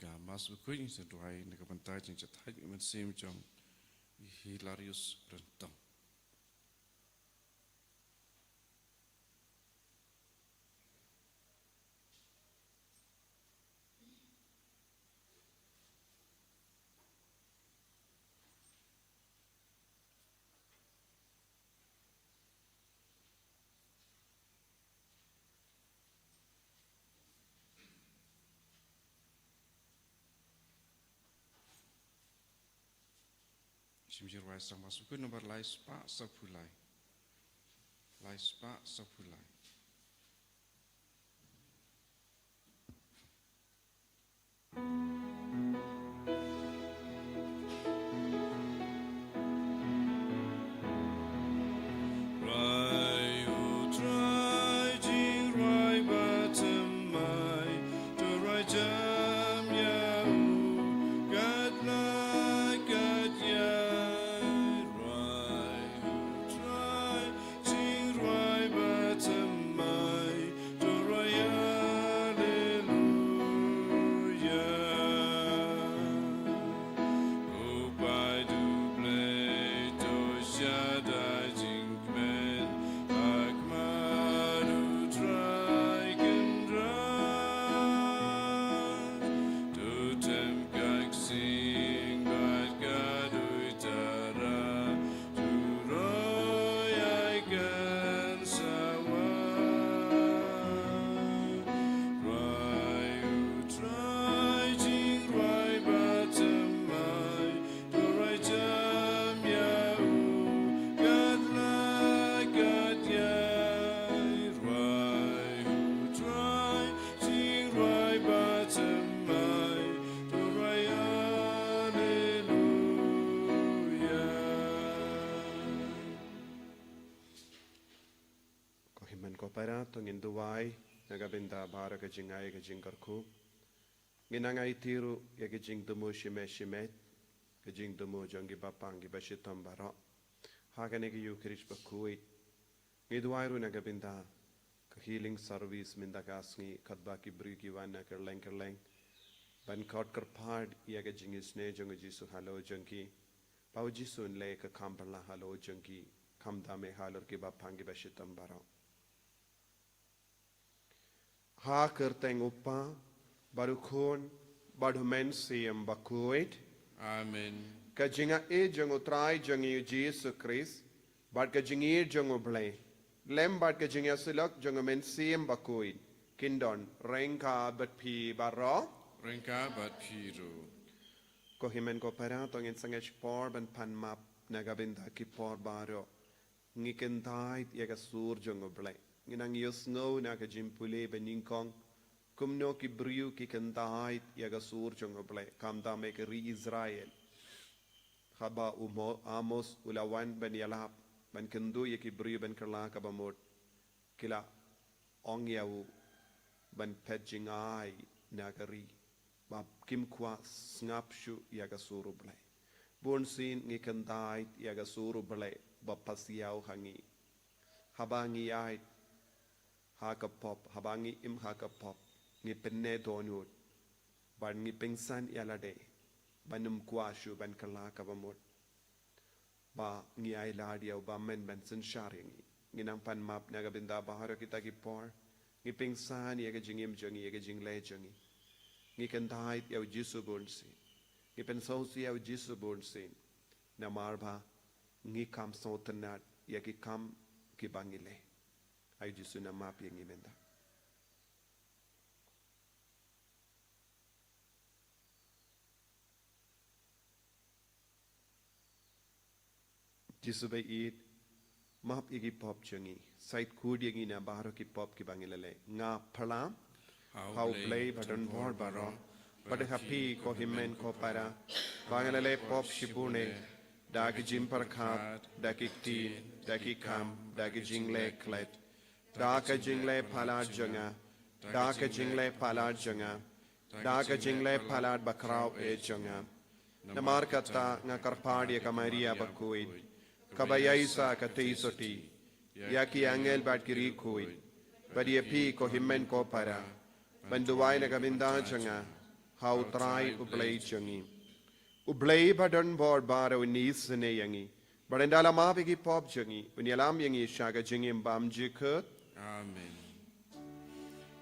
da mas bekoing se doai na kapantai jing chatai men sim jong hilarious rentang. Simjir wai sang mas bekoing nomor lai spa sapulai. Lai spa sapulai. Tongin duwai nagabinda bara ka jingay ka jingkarku ginangay tiru ya ka jing dumo shimet ka jing dumo jongi bapang gi bashitam bara hagane ki yukrish bakuit ngiduwai ru nagabinda ka healing service minda kasngi kadba ki brigi wana kerleng ban kaut karpad ya ka jingisne jongi jisu halo jongi pau jisu le ka kambala halo jongi kamdame halor ki bapang gi bashitam bara ha kerteng upa barukhon badhumen siyam bakuit Amen. Kajinga e jang utrai jang Jesus Christ bad kajingi jang ublay lem bad kajinga silak jang men siyam bakuit kindon rengka bat pi baro Rengka bat piru. ko himen ko para tongin sangesh por ban pan map nagabinda ki por baro ngikentai yaga sur jang ublay nginang yusno na ka jimpule beningkong kumno ki briu ki kantai yaga sur jongoble kamda me ke ri Israel khaba umo amos ulawan ben yalap ben kendu ye ki briu ben kala ka bamot kila ong yawu ben pejingai nagari bab kim kwa snapshu yaga suru ble bon sin ngi kantai yaga suru ble bapasiau hangi habangi ai haka pop habangi im haka pop ngi penne donut ban ngi pengsan yalade banum kwashu ban kala ka bamot ba ngi ai ladia ba men ben sin sharingi ngi nang pan map naga binda baharo kita ki por ngi pengsan yaga jingim jongi yaga jingle jongi ngi kantai yaw jisu bonsi ngi pensosi yaw jisu bonsi na marba ngi kam sotanat yaki kam ki bangile ay jisu na map yang imenda jisu bay it map igi pop changi site kud yang ina baharo ki pop ki bangilele nga phalam how play button board baro but happy ko himmen ko para bangilele pop shibune dagi jimpar khat dagi tin dagi kam dagi jingle klet daka jingle phalad janga daka jingle phalad janga daka jingle phalad bakrao e janga namar kata nga karpadi ka maria bakuit kabayaisa ka teisoti yaki angel bat kiri kuit badi pi ko himmen ko para banduwai na kabinda janga hau trai ublei jangi. Ublei badan bor bara unis ne yangi. Badan dalam apa ki pop jangi. Unyalam yangi syaga jangi mbam jikut. Amen.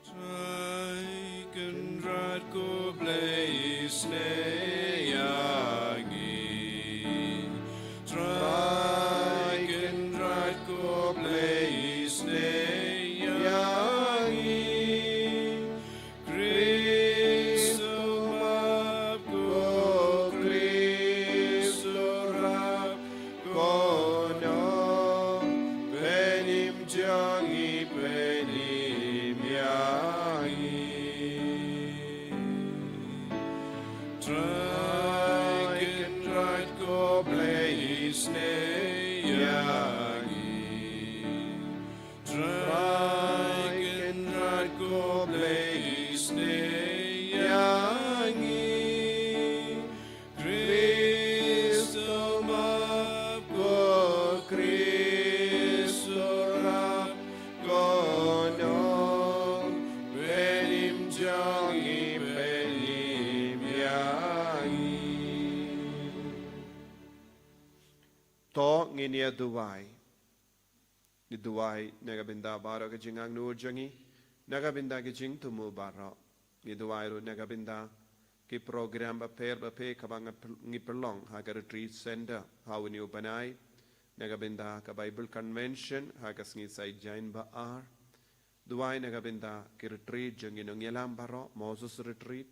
Tryken rad go blaze ne yangi. Tryken rad go blaze ne yangi. Cristo map go Cristo rap go no. Benim jangi benim yangi. Tryken rad go blaze ne yangi. Tryken rad go blaze ne yangi. Cristo map go Cristo rap go no. Benim jangi benim yangi. To nginia duwai. Ni duwai nagabinda baro ka jingang nur jangi. Nagabinda ki jing tumu baro. Ni duwai ru nagabinda ki program ba pe kabang ngi perlong ha ka retreat center ha ni ubanai. Nagabinda ka Bible convention ha ka sngi sai jain ba ar. Duwai nagabinda ki retreat jangi nong yalam baro Moses retreat.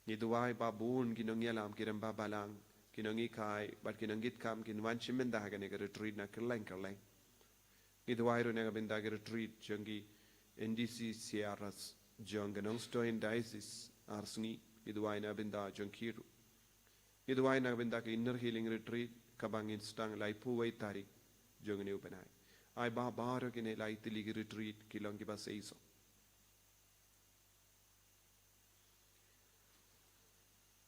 Ni duwai babun ki nong yalam ki ramba balang. Kinongi kai but kinongit kam kinwan chimenda ha ka ni ka retreat na kerleng. Ni duwai ru nagabinda ki retreat jangi NDC CRS jang ganong stoin diocese arsngi. Ni duwai nagabinda jang kiru. Ni duwai nagabinda ki inner healing retreat kabangin stang lai puwai tarik jang ni upanai. Ai ba baro kine lai tili ki retreat kilong ki ba seiso.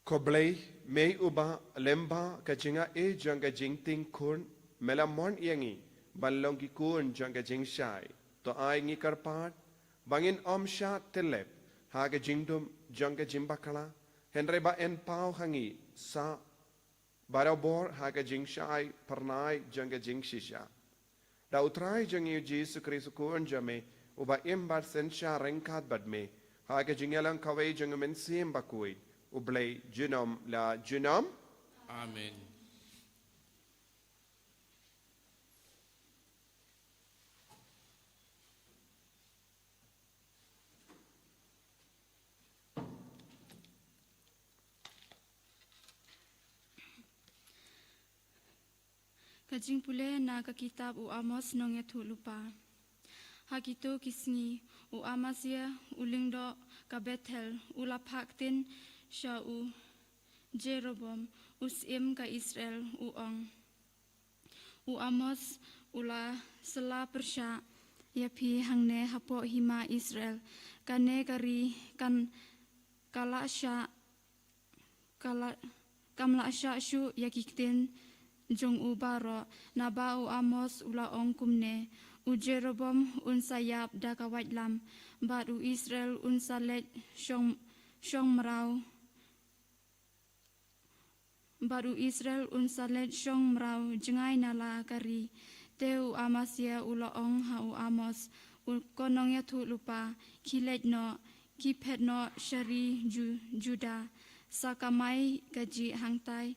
Koblei mei uba lemba ka jinga e jang ka jing ting kun melamon yangi balong ki kun jang ka jing shai to ai ngi karpat bangin sha telep ha ka jingdum jang ka jimbakala henre ba en pau hangi sa barabor ha ka jing shai pernai jang ka jing shisha da utrai jang yu Jesu Kristo kun jame uba imbar sen sha rengkat badme ha ka jingalang kawai jang men sim bakui ublei genom la genom. Amen. Kajing pule na ka kitab u Amos nong ya thu lupa. Hakito kisngi u Amasia ulingdo ka Bethel ulapak tin sha u Jeroboam usim ka Israel u ong. U Amos ula sela persya ya pi hangne hapo hima Israel kane kari kan kala kamla sha shu yakiktin jong u baro na ba u Amos ula ong kumne u Jeroboam un sayap da kawait lam bat u Israel un salet shong mrau baru Israel un salet shong mrau jengai nala kari teu Amasia ula ong ha u Amos u konong ya thu lupa kilet no kipet no shari juda sakamai gaji hangtai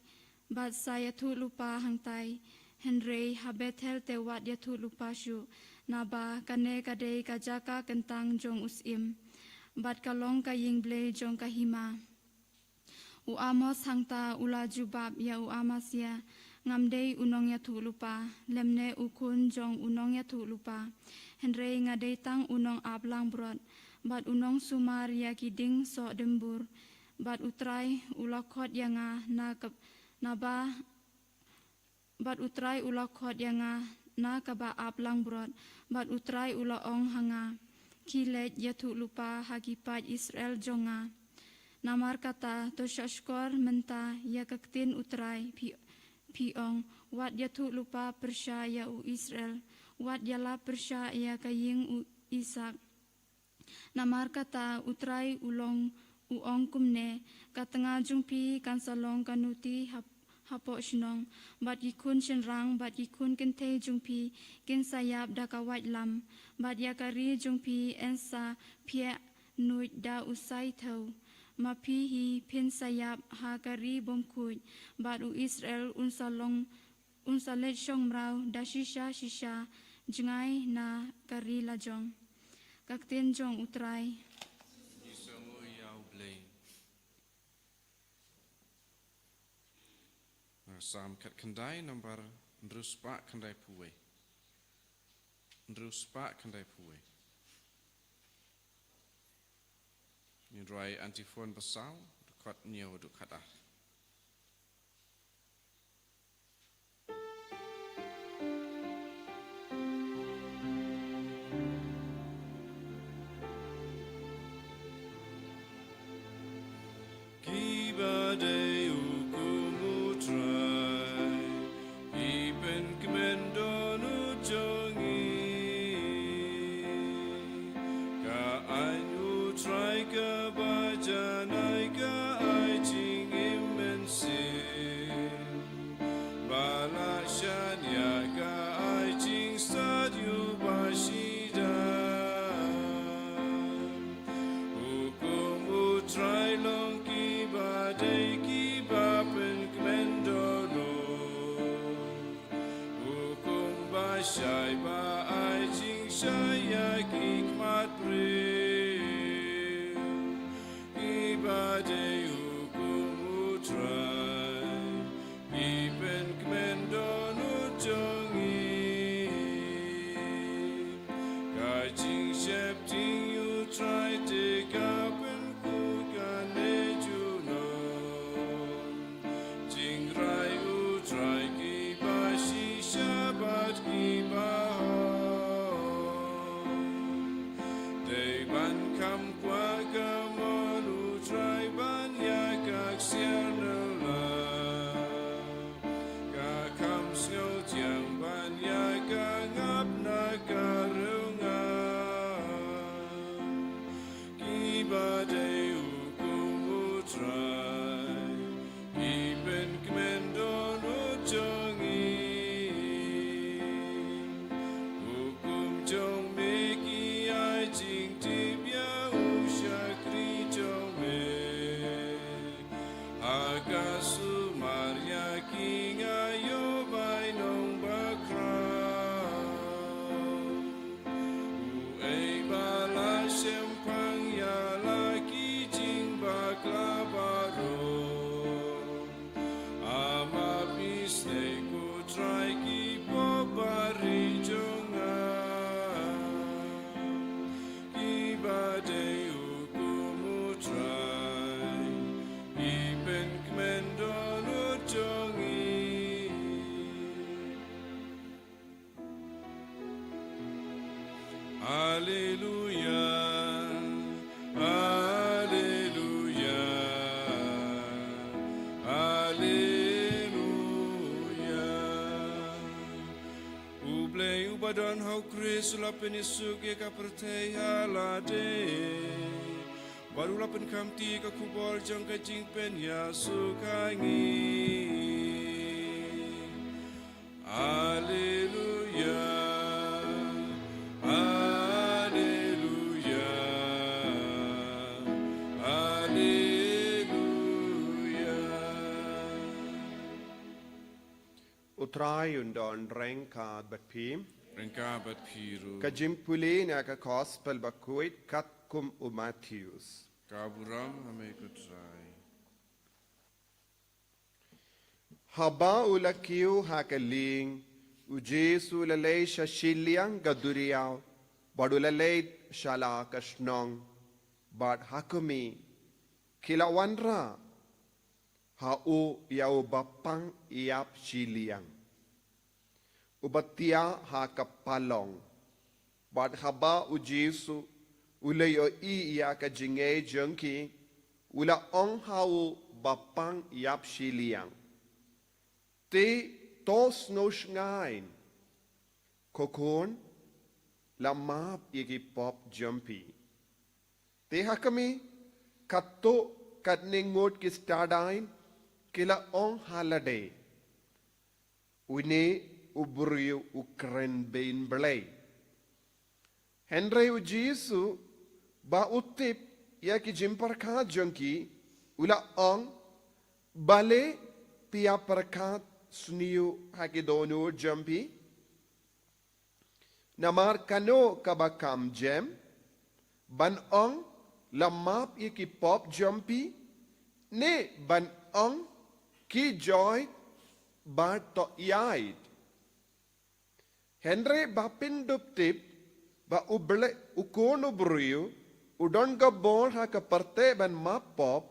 bat saya thu lupa hangtai Henry Habetel te wat ya thu lupa shu naba kane kadei kajaka kentang jong usim bat kalong kaying ble jong kahima u Amos hangta ula jubab ya u Amasia ngamdei unong ya thu lupa lemne ukun jong unong ya thu lupa Henry ngadei tang unong ablang brot bat unong sumar ya kiding so dembur bat utrai ulakot yanga naba bat utrai ulakot yanga na kaba ablang brot bat utrai ula ong hanga kilet ya thu lupa hakipat Israel jonga namar kata to shashkor menta ya kaktin utrai piong wat ya thu lupa persya ya u Israel wat yala persya ya kaying u Isak namar kata utrai ulong uong kumne katanga jungpi kan salong kanuti hapo shnong bat yikun shenrang bat yikun kente jungpi kin sayap dakawait lam bat yakari jungpi ensa pie nuit da usai thau mapi hi pin sayap hakari bomkuj bat u Israel unsalet shong mrau da shisha jengai na kari lajong kakten jong utrai Isangu yau blei. Sam kat kendai nomor ndruspa kendai puwe. Ndruspa kendai puwe. Ni rai antifon basau dekat nyo dekat ah. Dan hau Kris lapen isu ke ka pertai halade baru lapen kamti ka kubor jang ka jingpen ya sukangi Haleluya Haleluya Haleluya Utrai undon rengkad batpim Rengka bat piru. Kajimpuli na ka gospel bakuit katkum u Matthews. Kaburam ame kutrai. Haba ulakiu hakaling u Jesu lalay shashiliang gaduriyaw badulalay shala kashnong bad hakumi kilawanra hau yau bapang iap shiliang. Ubatia ha kapalong. Bad haba u Jesu ulayo iya ka jingay jengki ula ong hau bapang yap shiliang. Te tos nos ngain. Kokon lamap igi pop jumpy. Te hakami katto kat ningot ki stadain kila ong holiday. Une uburiu ukren bein belay. Henry u Jesu ba utip ya ki jimparkat jangki ula ong bale pia parkat suniu hakidonu jampi namar kano kabakam jem ban ong lamap iki pop jampi ne ban ong ki joy ba to yaid Henry ba pindup tip ba uble ukono bruyo udon ka bol ha ka parte ban map pop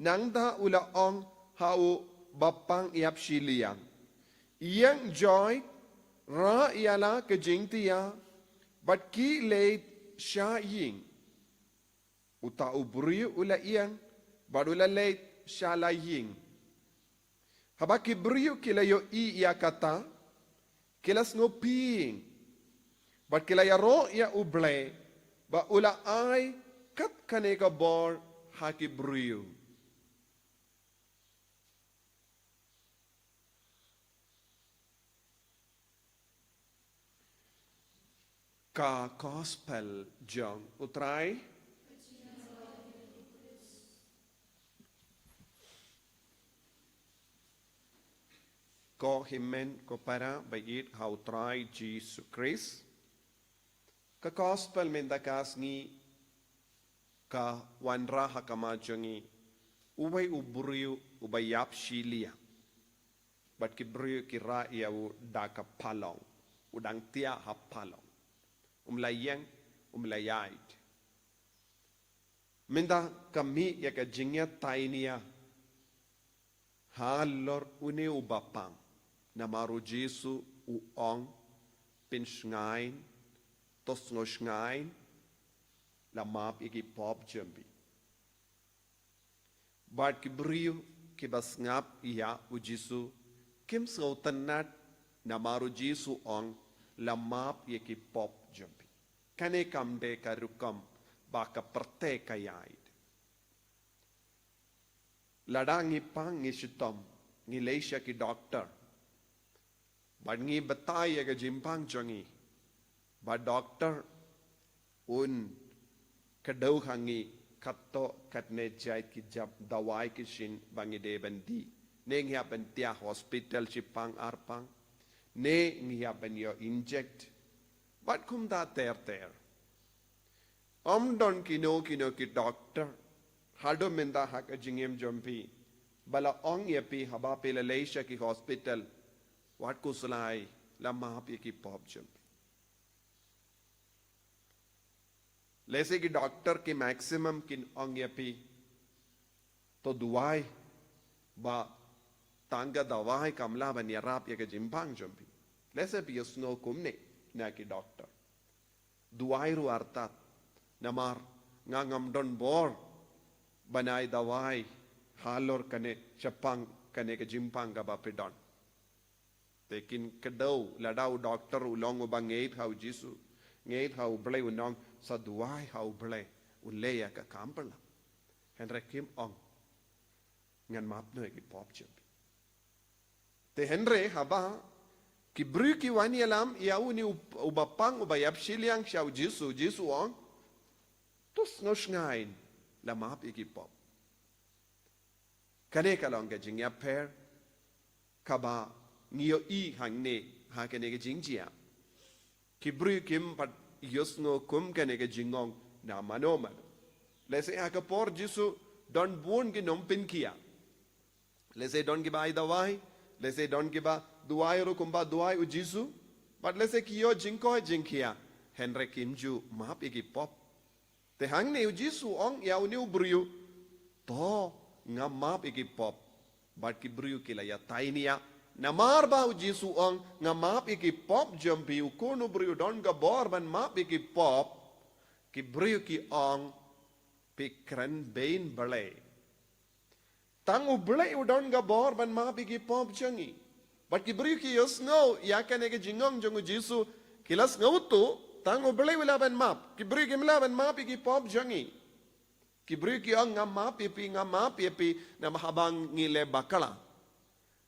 nang da ula ong hau bapang iap shiliang yang joy ra iala ka jingtia but ki late sha ying uta ubruyo ula iyang badula late sha la ying haba ki bruyo kila yo I ya kata kilas ngoping but kila ya ro ya uble ba ula ai kat kaneka bor haki bruyo ka gospel jong utrai ko himen ko para bayit how try Jesus Christ ka gospel mendakas ni ka wanra hakama jongi ubay uburiu ubay yap shilia bat kibriu kira ya u daka palong udang tia hapalong umlayang umlayait minda kami ya ka jingya tainia halor une ubapang na maru Jesu uong pinsngain tos ngosngain la map iki pop jambi bat kibriu kibasngap iya u Jesu kim sautanat na maru Jesu ong la map iki pop jambi kane kamde karukam baka perte kayait ladangi pang ngisitom ngileisha ki doctor but ngi batai ya jimpang jongi ba doctor un kadau hangi katto katne jait ki jab dawai ki shin bangi de bandi ne ngi hapen tia hospital chipang arpang ne ngi hapen yo inject but kum da ter don kino ki doctor hado minda hak jingem jompi bala ong yepi haba pela leisha ki hospital wat kusulai la mapi ki pop jompi lese ki doctor ki maximum kin ong yepi to duai ba tanga dawai kamla ban yarap ye ke jimpang jompi lese pi yusno kumne na ki doctor duai ru artat namar ngangam don bor banai dawai halor kane chapang kane ke jimpang ga ba pedon tekin kedau ladau doctor ulong ubang ngeit hau Jesu ngeit hau ble unong sa duai hau ble uleya ka kampala henry kim ong ngan map no ki pop chip te henry haba ki bru ki wani alam ya uni ubapang ubayap shiliang shau Jesu ong tus no sngain la map iki pop kane kalong ga jingya per kaba ngio I hangne ha kane ga jingjia kibru kim pat yosno kum kane ga jingong na manoman lese ha ka por Jesu don bun ki nom pin kia lese don ki bai dawai lese don ki ba duai ro kumba duai u Jesu but lese kiyo jingko jingkia henry kimju map iki pop te hangne u Jesu ong ya uni ubru to nga map iki pop but ki bru kila ya tainia namar ba u Jesu ong nga map iki pop jampi u kono bru don ga bor ban map iki pop ki bru ki ong pikran bein bale tang u bale u don ga bor ban map iki pop jangi but ki bru ki yos no ya kane ke jingong jongu Jesu kilas ngautu tang u bale wala ban map ki bru ki mala ban map iki pop jangi Kibri ki ang ngama pipi na mahabang ngile bakala.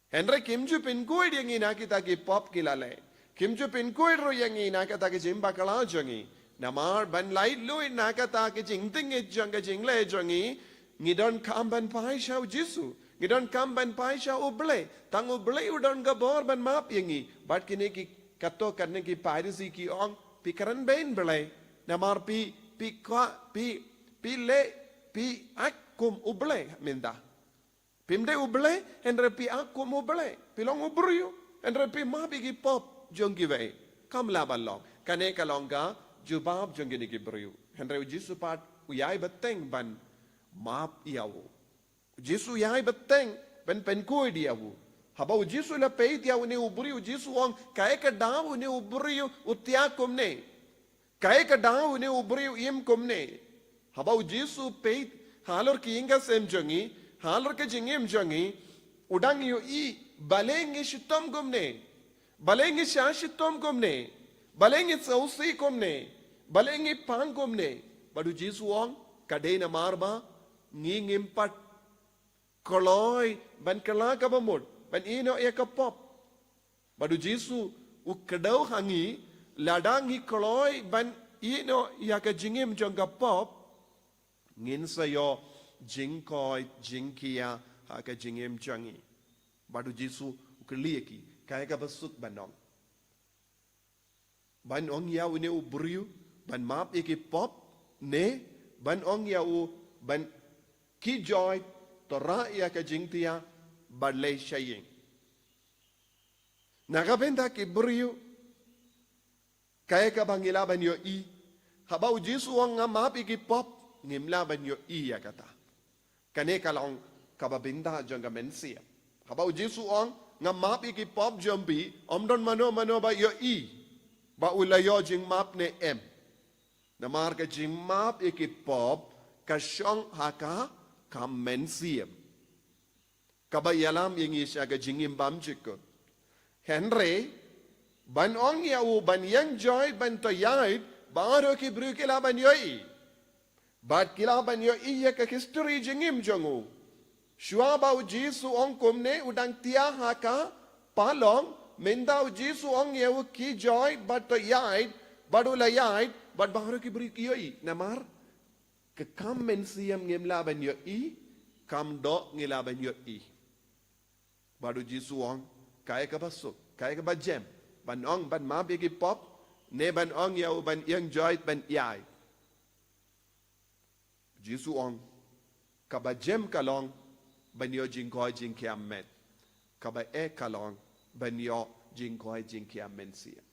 Henry kimju pin kuid yang ina kita ki pop kilale. Kimju pin kuid ro yang ina kita ki jim bakala jangi. Namar ban light lui na kita ki jing ting it jang ki jing le jangi. Ngidon kam ban pai shau Jisu. Ngidon kam ban pai shau uble. Tang uble udon gabor ban map yangi. Bat kini ki kato karne ki piracy ki ong pikaran bain belai. Namar pi le pi akum uble minda. Pimde ubleendre pi akum uble. Pilong ubriuendre pi mapi ki pop jongi vei. Kam labalong. Kane kalonga jubab jongi ni ki briu.Endre Jisu pat uyai beteng ban map iawu. Jisu yai beteng ben penkoi diawu. Habau Jisu la peit ya ni ubriu Jisu ong kae ka dawu ni ubriu utia kumne. Kae ka dawu ni ubriu im kumne. Habau Jisu peit halor ki inga sem jangi halor ke jingim jangi udang yo I balengi shitom kumne. Balengi shashitom kumne. Balengi sausi kumne. Balengi pang kumne. Badu Jisu ong kade na marba ngingim pat koloi ban kala ka bamod ban ino ya ka pop badu Jisu u kadau hangi ladangi koloi ban ino ya ka jingim jong ka pop ngin sayo jingkoi jingkia ha ka jingim jangi badu Jisu u klieki kaya ka basuk banong ban ong ya u ne u briu ban map iki pop ne ban ong ya u ban ki joy tora ya ka jingtia badlay shaying. Nakabenda ki briu kaya ka bangilaban yo I habau Jisu ang nga mapi ki pop ngimlaban yo I ya kata. Kane kalong kababinda jang mensia. Habau Jisu ang nga mapi ki pop jambi omdon mano ba yo I ba ulayo jing map ne M. Namar ka jing map ki pop kasyong haka kamensiam. Kabayalam yang isya ka jingim bamjikot. Henry, ban ong yau ban yang joy ban toyait, baro ki bru kila ban yoi. Bat kila ban yoi ya ka history jingim jongu. Shua bau Jisu ong kumne udang tia haka palong, mendau Jisu ong yau ki joy bat toyait, badulayait, bat baro ki bru ki yoi. Namar, ke kam mensiam ngimlaban yo I kam do ngilaban yo I badu Jisu ong kaya ka basuk kaya ka bajem ban ong ban mabi ki pop ne ban ong ya ban yang joy ban yai Jisu ong ka bajem kalong ban yo jingkoi jingkiam met ka ba kalong ban yo jingkoi jingkiam mensiam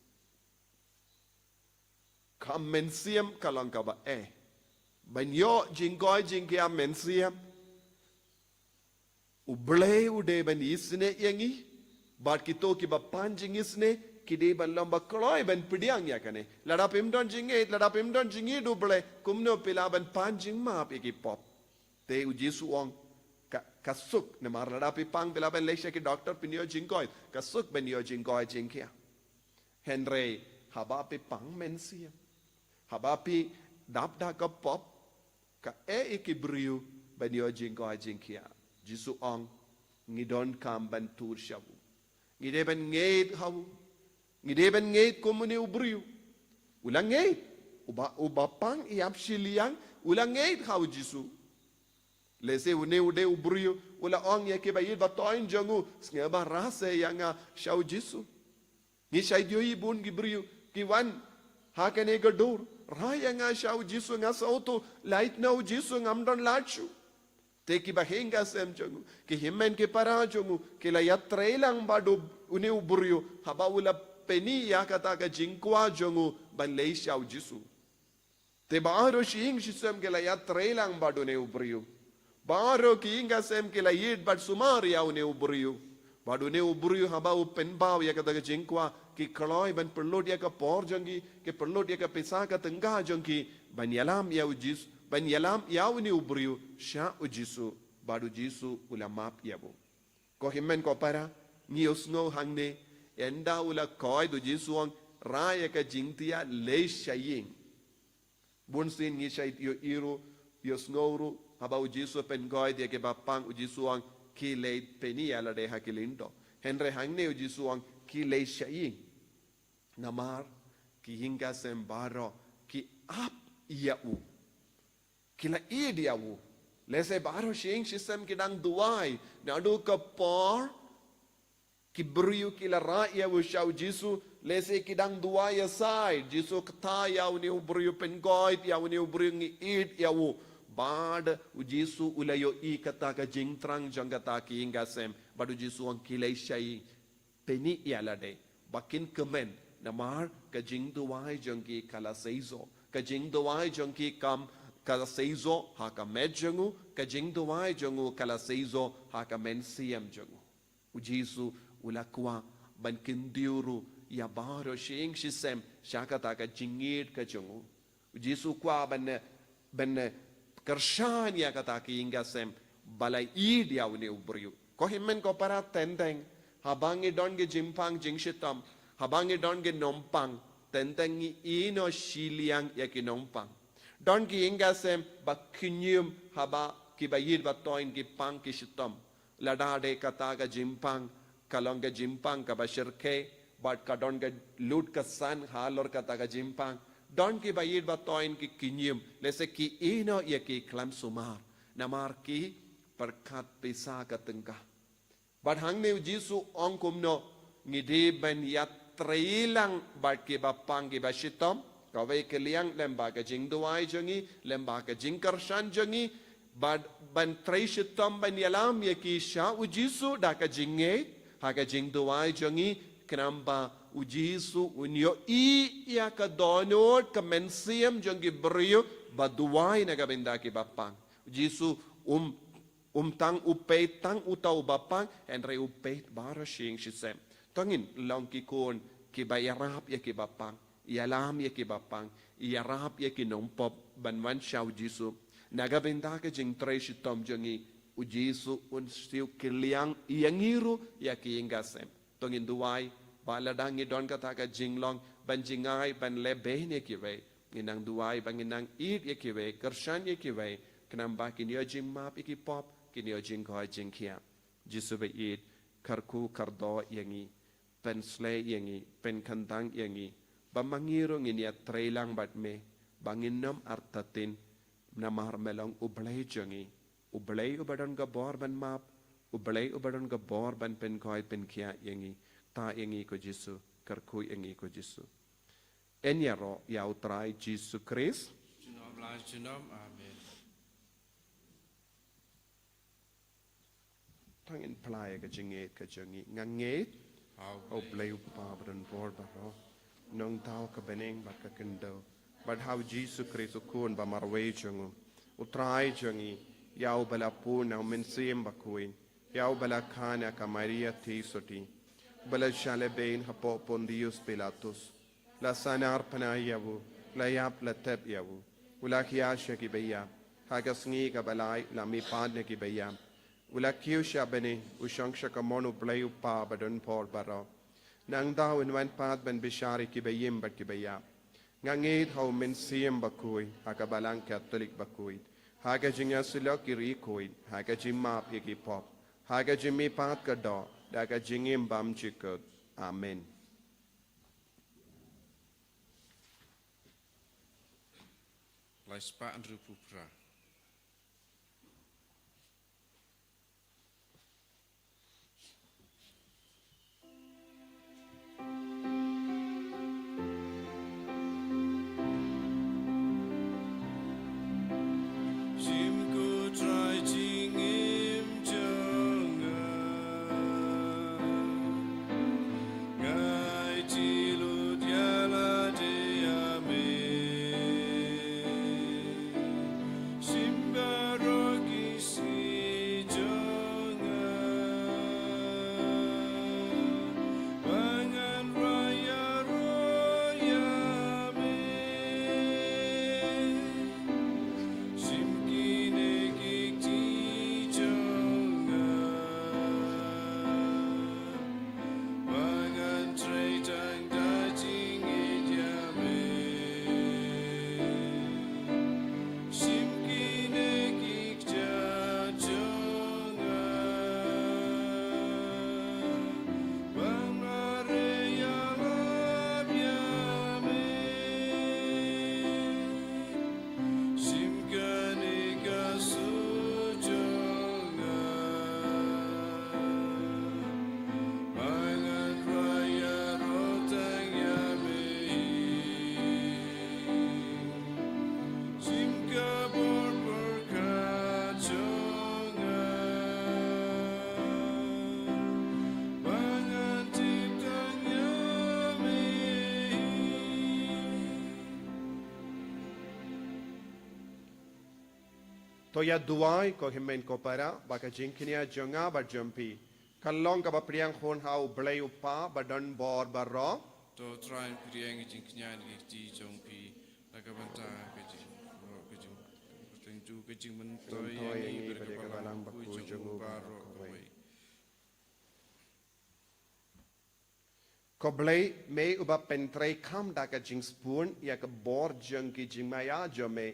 kam mensiam kalong ka ba ban yo jingkoi jingkiam mensiam ublay ude ban isne yangi bat kito ki ba panjing isne kide ban lamba kloy ban pidiang ya kane lada pimdon jingi duble kumno pila ban panjing ma ki pop te u Jisu ong kasuk ne mar lada pi pang pila ban lesha ki doctor pinyo jingkoi kasuk ban yo jingkoi jingkia Henry haba pi pang mensia haba pi dap da ka pop ka ki briu ban yo jingkoi jingkia Jisu ong ngidon kam ban tur shabu ngide ban ngeit hawu ngide ban ngeit komune ubriu ulang ngeit uba pang iap shiliang ulang ngeit hawu Jisu lese une ude ubriu ula ong ya ke bayid batoin jangu ngeba rase yang shau Jisu ni shaidio ibun gibriu kiwan hakane gadur raya nga shau Jisu nga sauto light now Jisu ngamdon lachu te ki bahenga sem jangu ki himmen ke para jangu ki la yatrelang badu uni ubriu haba ula peni ya kata ka jingkwa jangu ban lei shau Jisu te baro shing shisem ke la yatrelang badu ne ubriu baro ki inga sem ke la yid bad sumari ya uni ubriu badu ne ubriu haba u penbau ya kata ka jingkwa ki kaloi ban perlot ya ka por jangi ke perlot ya ka pesa ka tengah jangi ban yalam ya Jisu ban yalam yaw ni ubriu sha u Jisu badu Jisu ulamap yabo ko himmen ko para ni usno hangne enda ula koi du Jisu ang raya ka jingtia le shaying bun sin ni shait yo iru Yos ngoro haba uji su pen goi dia ke bapang uji suang ki lei peni ala de hakilindo. Henry hangne uji suang ki lei syai. Namar ki hingga sembaro ki ap iau. Kila i diau. Lese baro shing shisem kidang duai. Nadu kapor ki beriu kila raia u shau Jisu lese kidang duai asai. Jisu kata yau ni u beriu pengoit yau ni u beriu ngi id yau. Bad u Jisu ulayo i kata ka jingtrang jang kata ki hingga sem. Badu Jisu ang kilai syai peni ialade. Bakin kemen namar ka jing duai jang ki kala seizo. Ka jing duai jang ki kam kala seizo haka medjangu ka jing duai jangu kala seizo haka men siam jangu. U Jisu ulakwa ban kindiuru ya baro shing shisem shakata ka jingit ka jangu. U Jisu kwa ban kershan ya kata ki inga sem balai id ya uni ubriu. Ko himmen ko para tendeng habangi don ge jimpang jingshitam habangi don ge nompang tendengi ino shiliang ya ki nompang. Don ki inga sem ba kinyum haba ki bayid ba toin ki pang ki shitam lada de kata ka jimpang kalong ka jimpang ka bashirke bat ka don ka lut ka san halor kata ka jimpang don ki bayid ba toin ki kinyum lese ki ino ya ki klam sumar namar ki perkat pisa ka tengkah bat hang ne Jisu ong kumno ngide ben ya trailang bat ki ba pang ki ba shitam kawai keliang lembaga jing duai jangi lembaga jing karshan jangi bad ban trai shitam ban yalam ya ki sha u Jisu da ka jinge ha ka jing duai jangi kenamba u Jisu unyo i ya ka donot ka mensiam jangi brio baduai na ka benda ki bapang Jisu tang upay tang utau bapang henry upay bara shing shisem tangin long ki kon ki bayarap ya ki bapang ialam ya ki bapang iarap ya ki nompop banwan shau Jisu nagabenda ka jing trai shitom jangi u Jisu un siu kiliang iangiru ya ki ingasem tongin duai baladangi don kata ka jinglong ban jingai ban lebe ya ki we inang duai banginang id ya ki we kershan ya ki we kenamba kinyo jing map iki pop kinyo jing koi jing kia Jisu be id karku kardo yangi pen slay yangi pen kantang yangi bamangiro nginia trailang bat me banginom artatin namar melong ublay jangi ublay ubadon ga bor ban map ublay ubadon ga bor ban pen koi pen kia yangi ta yangi ko Jisu karku yangi ko Jisu enyaro ya utrai Jisu Christ Jinom lai jinom amen. tangin playa ka jinget ka jangi nganget ublay upabadon bor baro nong tao ka beneng bat ka kendo but how Jesus Christ ukun ba marway jangu utrai jangi yau bala pu na mensim bakuin yau bala khana ka Maria Tisoti bala shale bein hapo Pontius Pilatus la sanar panayawu la yap la tep yawu ula kiyasha ki beya haga sngi ka balai la mi padne ki beya ula kiyusha bene ushangsha ka monu blay upa badon por baro nang daw in wan pat ben bishari ki bayim bat ki baya ngangit how men siem bakui haga balang Catholic bakui haga jingya silo ki rikoi haga jimma ki pop haga jimmi pat ka do daga jingim bam chikot amen. Lai spa and rupupra. to ya duai ko himen ko para baka jingkinia jonga ba jumpi kalong ka ba priang hon hau blay upa ba don bor ba ro to try priang jing knyan gi ti jong pi la ka banta ka jing ka jing teng tu ka jing men to yang ni ber ka balang ba ku jong ba ro ka wei ko blay me uba pentre kam da ka jing spoon ya ka bor jong ki jing maya jome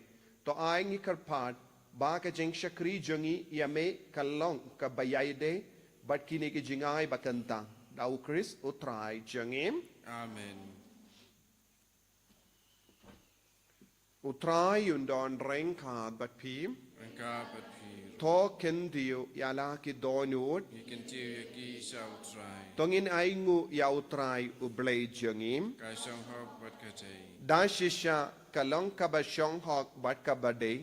to ai ngi karpat ba ka jing shakri jongi ya me kalong ka bayai de bat kini ki jingai bakanta dau Chris utrai jongim amen utrai undon reng ka bat pim ka pat pi to ken dio ya la ki donut you can tell ki shall try tongin ai ngu ya utrai u blay jongim ka shang hok bat ka chai da shisha kalong ka ba shong hok bat ka ba de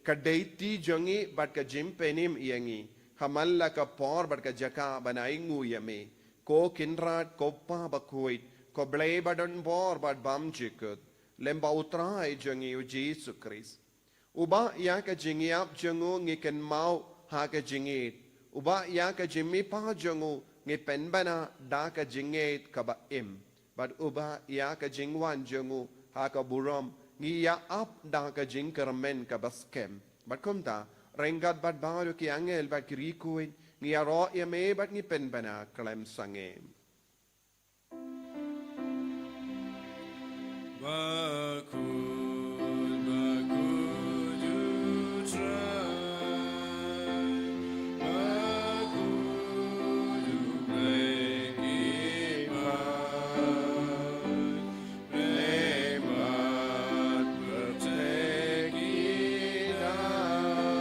ka de ti jongi bat ka jim penim yangi hamalla ka por bat ka jaka banai ngu yame ko kinrat ko pa ba kuit ko blay badon bor bat bam jikut lemba utrai jongi u Jesus Christ uba ya ka jingi ap jongu ngi ken mau ha ka jingit uba ya ka jimmi pa jongu ngi pen bana da ka jingit ka ba im bat uba ya ka jingwan jongu ha ka buram ngi ya ap da ka jing kermen ka baskem bat kumta rengat bat baru ki angel bat kirikuin ngi ya ro ya me bat ngi pen bana klem sangem Bakul, bakul, you try. Bakul, you break it back. Play but protect it out.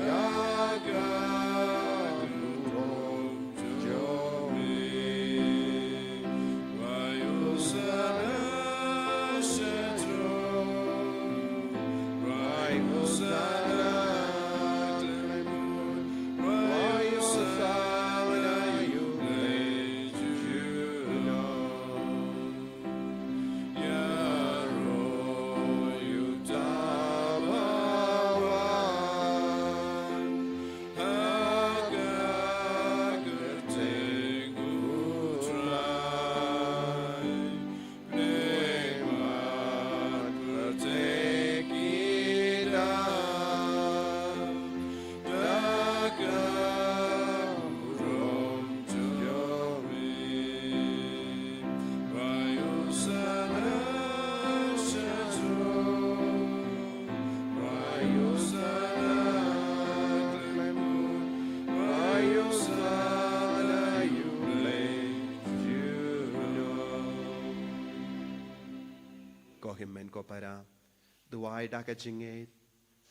Yaga, you wrong to me. Why you sad? ko himen ko para duai da ka jinget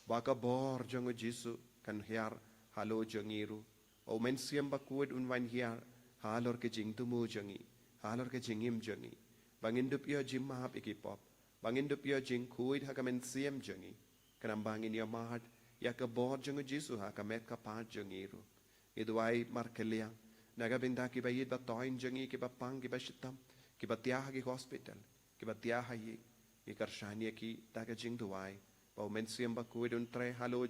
ba ka bor jongo Jisu kan hiar halo jongiru o men siam ba kuid un wan hiar halor ke jing tumu jongi halor ke jingim jongi bangin dup yo jim mahap ikipop bangin dup yo jing kuid ha ka men siam jongi kanam bangin yo mahat ya ka bor jongo Jisu ha ka met ka pa jongiru iduai markelia naga binda ki bayid ba toin jongi ki ba pang ki ba shitam ki ba tiah ki hospital ki ba tiah yi ki karshania ki ta ka jing duai ba men siam ba kuid un tre halo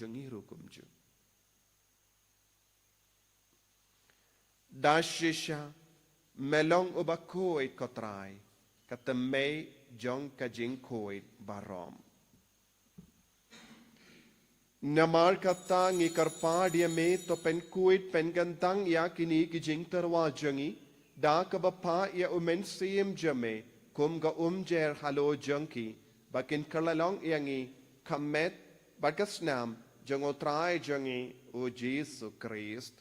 jongiru kumju dashisha melong ubakoi kotrai katamei jong kajing koi barom namar kata ngi karpadia me to pen kuit pen gantang ya kini ki jing terwa jangi da ka bapa ya umen sim jame kum ga jer halo jangki bakin kalalong yangi kamet bagasnam jango trai jangi o Jesus Christ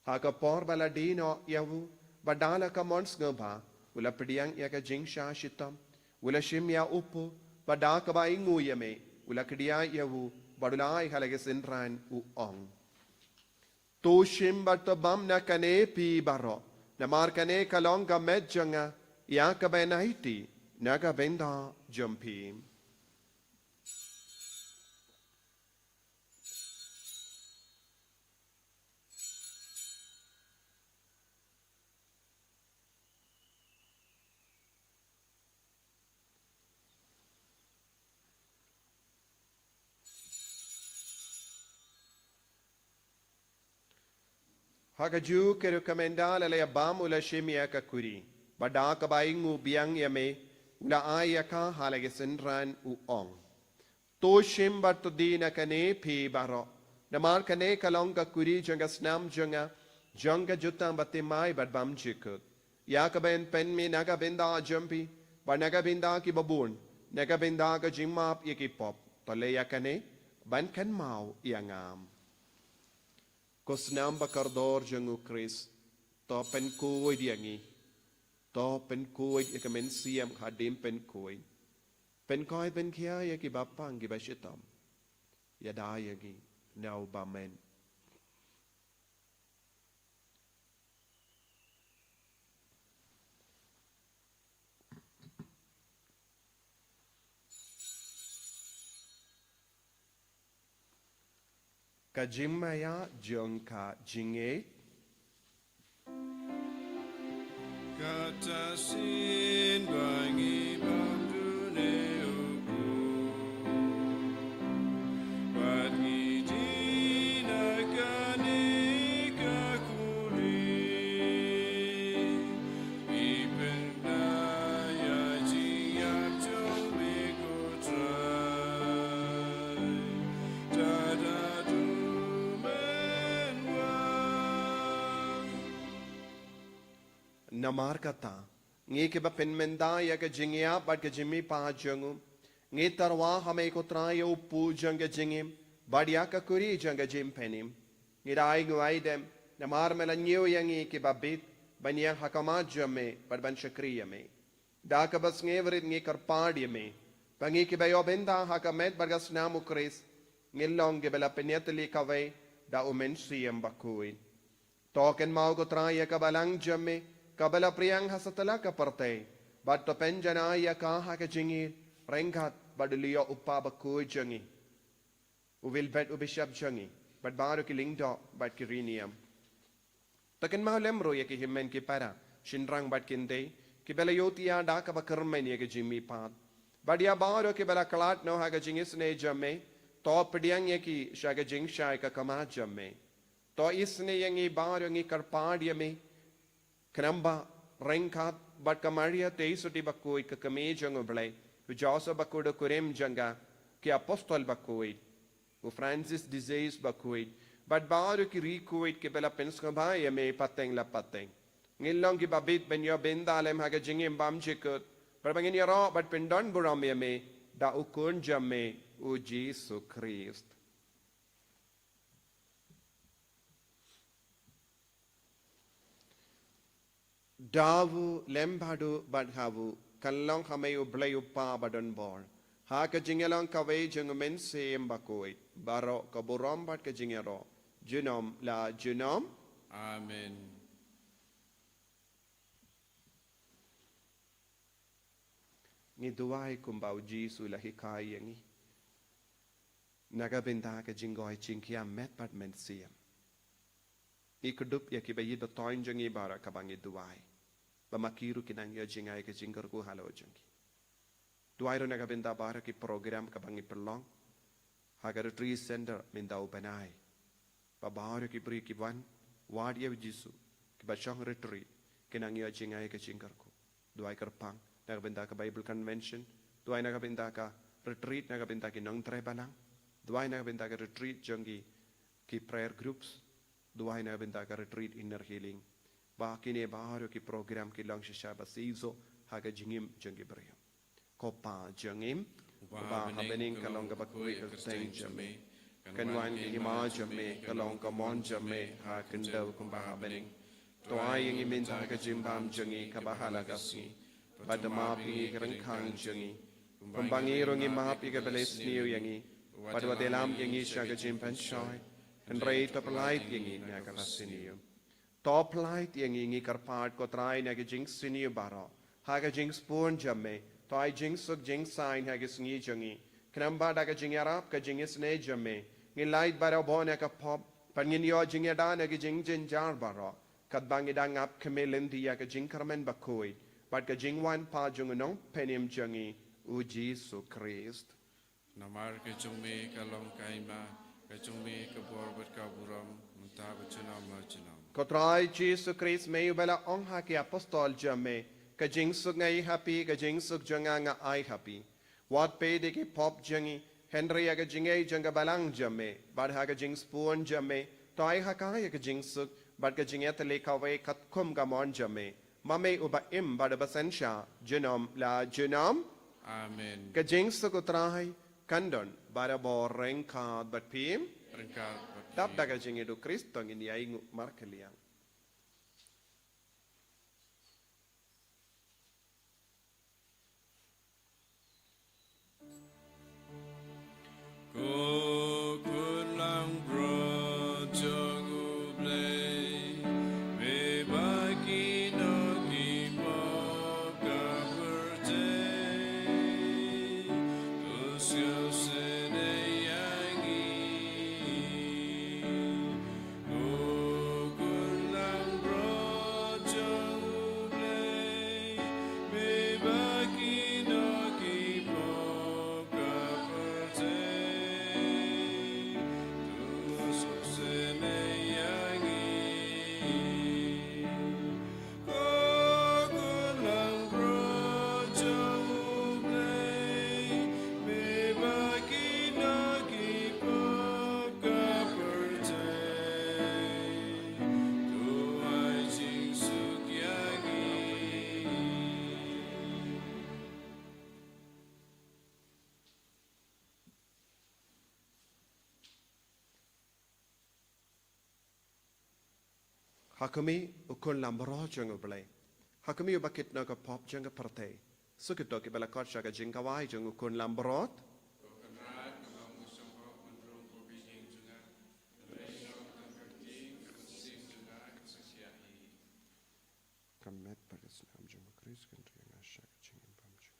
haka por baladino yavu badala ka mons ngaba ula pediang ya ka jingsha shitam ula shim ya upu badaka ba ingu yame ula kedia yavu badulai halage sinran u ong to shim batabam na kane pi baro na mar kane kalong ka medjanga ya ka benaiti na ka benda jumpi Hagaju ke rekomendal le bam ula shemia ka kuri. Bada ka baingu biang yame ula ayaka halage senran u ong. To shem barto dina kane pi baro. Namar kane kalong ka kuri janga snam janga janga jutang batimai bad bam jikut. Ya ka ben pen mi naga benda jumpi. Ba naga benda ki babun. Naga benda ka jimap yaki pop. Tole ya kane ban kan mau iangam. Kosnam bakardor jangu Chris. To pen kuy diangi. To pen kuy ikamen siam hadim pen kuy. Pen kuy pen kia yaki bapang gibashitam. Yada yagi now bamen. Kajimaya jongka jinge. Katasin bangi bandune uku Badgi dina kani kakuli Ipendaya jiyap jombe kotrai Dadadu menwa Namar kata. Ngi ke ba penmenda ya ke jingia bad ke jimi pa jangu. Ngi tarwa hame ko traya upu janga jingim. Bad ya ka kuri janga jim penim. Ngi rai nguai dem. Namar mela nyo yangi ke ba bit. Banyang hakama jame bad ban shakriya me. Da ka bas ngeverit ngi karpadi me. Bangi ke ba yo benda hakamet bargas namu kris. Ngi long ke bela penyatli kawai da umen siyam bakui. Token mau ko traya ka balang jame. Kabala priyang hasatala ka partay. Bad to penjana ya ka ha ka jingi. Rengkat bad liyo upa bakuy jangi. Uwil bet ubishab jangi. Bad baru ki lingdo bad ki riniam. Taken mau lemro ya ki himmen ki para. Shinrang bad kinde. Ki bela yotiya da ka bakarmen ya ki jimi pad. Bad ya baru ki bela kalat no ha ka jingi sne jamme. To pediang ya ki shaga jing shai ka kama jamme. To isne yangi baru ngi karpad ya me. Kanamba rengkat bad kamaria teisuti bakui ke kame jango blai ujasa bakudo kurem janga ke apostol bakui u Francis disease bakui bad baru ki rikuit ke bela penskaba ya me pateng la pateng ngilong ki babit ben yo bendalem haga jingim bam jikut berbangin ya ro bad pendon buram ya me da ukun jamme u Jesu Christ. Davu lembadu badhavu kalong hamayu blayu pa badon bor. Ha ka jingelong kaway jungumen siyem bakoy. Baro kaburom bad ka jingero. Junom la junom. Amen. Ngi duway kumbaw Jisu la hikay yangi. Nagabinda ka jingoy chinkiam met bad men siyem. Ikudup ya kibayid batoin jangi bara kabangi duway. Bamakiru kinang ya jingay ka jingar ko halo jangi. Duwairo nagabinda bara ki program kabangi perlong. Haga retreat center mindaw banay. Babaro ki bri ki wan wadiya Jisu ki bachong retreat kinang ya jingay ka jingar ko. Duway karpang nagabinda ka Bible convention. Duway nagabinda ka retreat nagabinda ki nang trebalang. Duway nagabinda ka retreat jangi ki prayer groups. Duway nagabinda ka retreat inner healing. Ba kini baru ki program ki lang siyaba sizo haga jingim jangi brio. Kopa jangim ba habening kalong ka bakui teng jame. Kanwan ki hima jame kalong ka mon jame ha kendaw kumba habening. Toay yung iminta ka jimbam jangi kabahala kasi. Badama pingi kerengkang jangi. Kumbangiro ngi mahapi ka beles niyo yangi. Padwadelam yangi siya ka jimpan syoy. Enray topalait yangi na karasiniyo. Topalait yangi ngi karpad ko try na ka jing siniyo baro. Haga jing spoon jamme. Toy jing suk jing sign hagis ngi jangi. Kanamba da ka jing yarap ka jing isne jamme. Ngi light baro bo na ka pop. Pangin yo jing yada na ka jing jin jar baro. Kadbangi da ngap kamelindi ya ka jing karmen bakoy. But ka jing wan pa jung nong penim jangi. U Jesu Christ. Namar ke jungme kalong kaima ke jungme ke bor ber kaburam mentah bacunam macunam. Kotrai Jesu Christ may bala ong haki apostol jame ka jing suk ngai happy ka jing suk janga nga ai happy. Wat pe de ki pop jangi Henry aga jingai janga balang jame bad ha ka jing spoon jame tai ha ka ka jing suk bad ka jinget le ka we kat kum ka mon jame mame uba im bad basensha genom la genom Amen. ka jing suk utrai kandon bara bo renka bat pim Berkat tap daga jing edu Kristo ngin yai markeliang. Ko kulang bro jogu blay me bagi no ki mo ka birthday usyo sene yangi ko kulang bro jogu blay me bagi no ki mo ka birthday Hakumi ukun lambro jang ublay. Hakumi ubakit na ka pop jang parte. Sukito ki bala kot shaga jing kawai jang ukun lambrot. Kamet pagas nam jang Kris kan riang shaga jing pam jang.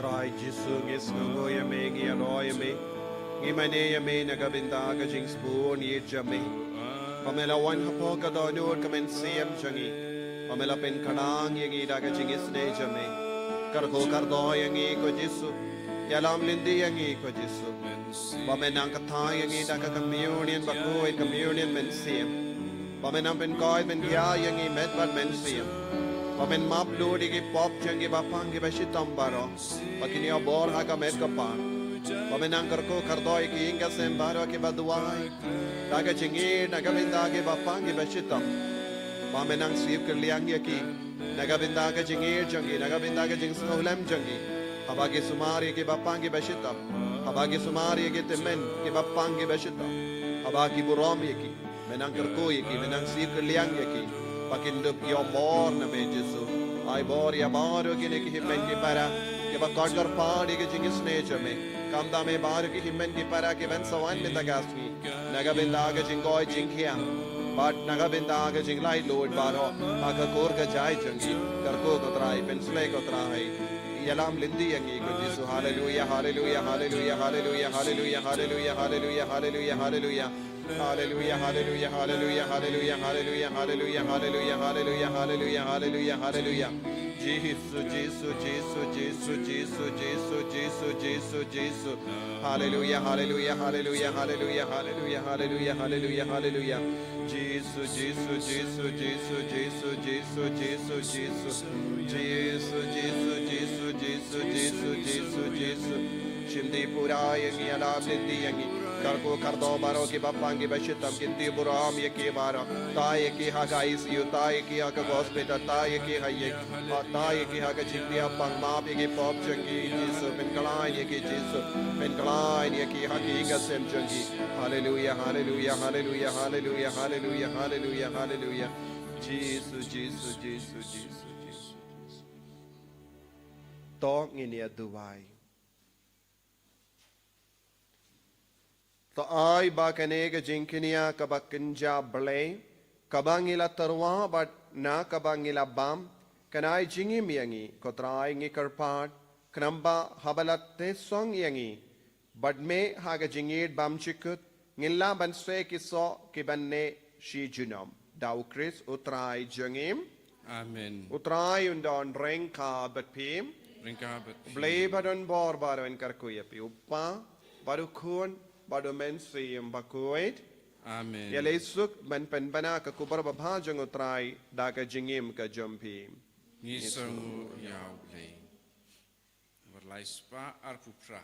Trai Jesu ngis nungo yame ngi aro yame ngi mane yame nagabinda ka jing spoon ye jame pamela wan hapo ka donor kamen siem jangi pamela pen kadang yengi da ka jing isne jame kar do yengi ko Jesu yalam lindi yengi ko Jesu pamenang katha yengi da ka communion bakoi communion men siem pamenang pen koi men ya yengi met bat men siem Pamen map lodi ki pop jangi bapang ki bashitam baro pakini abor ha ka met kapan pamen angkar ko kardoi ki inga sem baro ki baduai daga jingi naga binda ki bapang ki bashitam pamen ang sip ke liang ya ki naga binda ka jingi jangi naga binda ka jing snolam jangi habagi sumari ki bapang ki bashitam habagi sumari ki temen ki bapang ki bashitam habagi buram ya ki menang ko ya ki menang sip ke liang ya ki Pakindup yo mor na me Jesu ai bor ya baro gine ki himmen ki para ke ba kar paadi ke jingis ne jame kamda me baro ki himmen ki para ke ben sawan me tagasni naga binda ke jingoi jingkhia but naga binda ke jinglai lord baro aga kor ka jai jangi kar ko trai pensle ko trai yalam lindi yangi ko Jesu hallelujah hallelujah hallelujah hallelujah hallelujah hallelujah hallelujah hallelujah hallelujah Hallelujah, hallelujah, hallelujah, hallelujah, hallelujah, hallelujah, hallelujah, hallelujah, hallelujah, hallelujah, hallelujah. Jesus, Jesus, Jesus, Jesus, Jesus, Jesus, Jesus, Jesus, Jesus. Hallelujah, hallelujah, hallelujah, hallelujah, hallelujah, hallelujah, hallelujah, hallelujah. Jesus, Jesus, Jesus, Jesus, Jesus, Jesus, Jesus, Jesus. Jesus, Jesus, Jesus, Jesus, Jesus, Jesus, Jesus. Shimdi puraya ki alam lindi yangi. Karko kardo baro ki bapangi bashitam kinti buram ye ki baro taye ki haga ICU taye ki haga hospital taye ki haye taye ki haga chikdiya pang ma bi ki pop jangi Jesu ben kalain ye ki Jesu ben kalain ye ki hakiga sem jangi hallelujah hallelujah hallelujah hallelujah hallelujah hallelujah hallelujah Jesus Jesus Jesus Jesus Tong ini aduai To ai ba kanega jinkinia kabakinja ble kabangila tarwa but na kabangila bam kanai jingi miyangi kotrai ngi karpat knamba habalatte song yangi but me haga jingid bam chikut ngilla banswe kiso kibanne shi junam dau Chris utrai jangim Amen. utrai undon renka but pim Rinka bet. ble badon bor baron karkuyapi uppa barukun Bado men siyem bakuit. Amen. Yalesuk men penbana ka kubar babhajang utrai da ka jingim ka jumpi. Nisangu yaule. Verlaispa arpupra.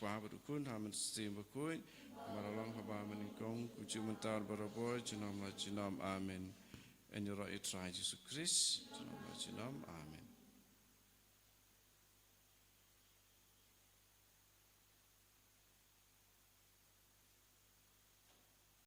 pa berukun hamen sim berkun maralong haba meningkong kucu mentar baraboy jenam la jenam amen. En yora itrai Yesus Kristus jenam la jenam amen.